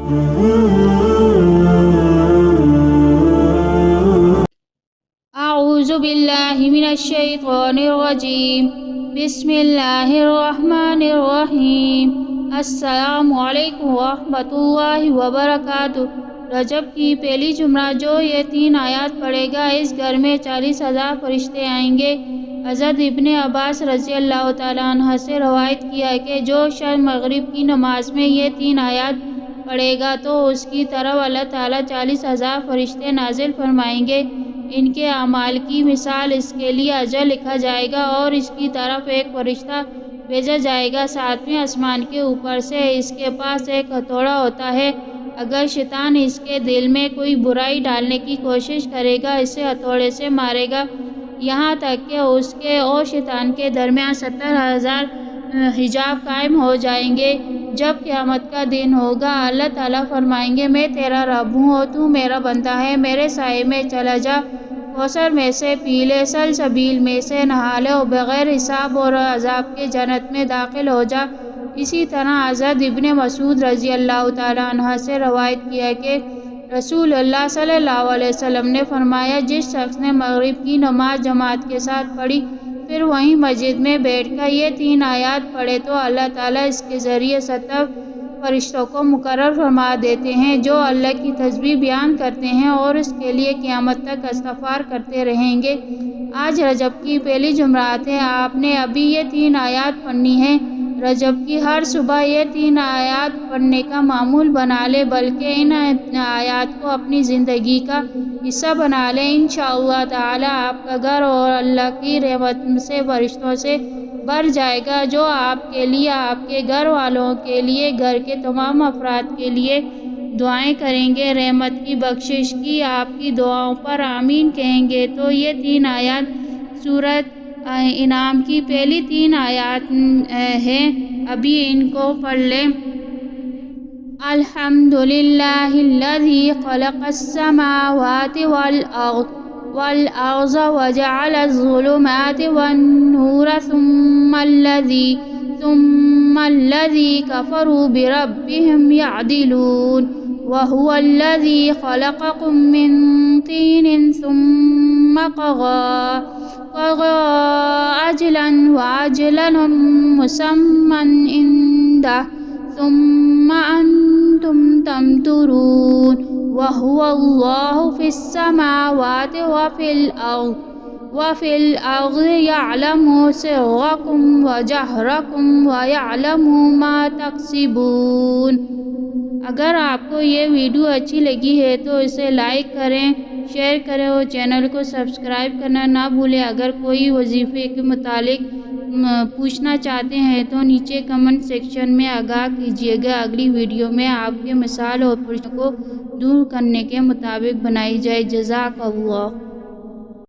أعوذ بالله من الشيطان الرجيم بسم الله الرحمن الرحیم۔ السلام علیکم ورحمۃ اللہ وبرکاتہ۔ رجب کی پہلی جمعہ جو یہ 3 آیات پڑھے گا اس گھر میں 40,000 فرشتے آئیں گے۔ حضرت ابن عباس رضی اللہ تعالیٰ عنہ سے روایت کیا ہے کہ جو شب مغرب کی نماز میں یہ 3 آیات پڑھے گا تو اس کی طرف اللہ تعالیٰ 40,000 فرشتے نازل فرمائیں گے۔ ان کے اعمال کی مثال اس کے لیے اجر لکھا جائے گا اور اس کی طرف ایک فرشتہ بھیجا جائے گا 7ویں آسمان کے اوپر سے۔ اس کے پاس ایک ہتھوڑا ہوتا ہے، اگر شیطان اس کے دل میں کوئی برائی ڈالنے کی کوشش کرے گا اسے ہتھوڑے سے مارے گا، یہاں تک کہ اس کے اور شیطان کے درمیان 70,000 حجاب قائم ہو جائیں گے۔ جب قیامت کا دن ہوگا اللہ تعالیٰ فرمائیں گے میں تیرا رب ہوں اور تو میرا بندہ ہے، میرے سائے میں چلا جا، کوثر میں سے پی لے، سلسبیل میں سے نہا لے اور بغیر حساب اور عذاب کے جنت میں داخل ہو جا۔ اسی طرح حضرت ابن مسعود رضی اللہ تعالیٰ عنہ سے روایت کیا کہ رسول اللہ صلی اللہ علیہ وسلم نے فرمایا جس شخص نے مغرب کی نماز جماعت کے ساتھ پڑھی پھر وہیں مسجد میں بیٹھ کر یہ 3 آیات پڑھے تو اللہ تعالیٰ اس کے ذریعے 70 فرشتوں کو مقرر فرما دیتے ہیں جو اللہ کی تسبیح بیان کرتے ہیں اور اس کے لیے قیامت تک استغفار کرتے رہیں گے۔ آج رجب کی پہلی جمعرات ہے، آپ نے ابھی یہ 3 آیات پڑھنی ہیں۔ رجب کی ہر صبح یہ 3 آیات پڑھنے کا معمول بنا لے، بلکہ ان آیات کو اپنی زندگی کا حصہ بنا لیں۔ انشاءاللہ تعالی آپ کا گھر اور اللہ کی رحمت سے فرشتوں سے بھر جائے گا جو آپ کے لیے، آپ کے گھر والوں کے لیے، گھر کے تمام افراد کے لیے دعائیں کریں گے، رحمت کی بخشش کی آپ کی دعاؤں پر آمین کہیں گے۔ تو یہ 3 آیات سورۃ انعام کی پہلی 3 آیات ہیں، ابھی ان کو پڑھ لیں۔ الحمدللہ الذی خلق السماوات والارض وجعل الظلمات والنور ثم الذی کفروا بربهم يعدلون وهو الذی خلقکم من طین ثم قضى أجلا وأجلا مسمى عنده ثم أنتم تمترون وهو الله في السماوات وفي الأرض يعلم سركم وجهركم ويعلم ما تكسبون۔ اگر آپ کو یہ ویڈیو اچھی لگی ہے تو اسے لائک کریں، شیئر کریں اور چینل کو سبسکرائب کرنا نہ بھولیں۔ اگر کوئی وظیفے کے متعلق پوچھنا چاہتے ہیں تو نیچے کمنٹ سیکشن میں آگاہ کیجیے گا، اگلی ویڈیو میں آپ کے مسائل اور پرشنوں کو دور کرنے کے مطابق بنائی جائے۔ جزاک اللہ۔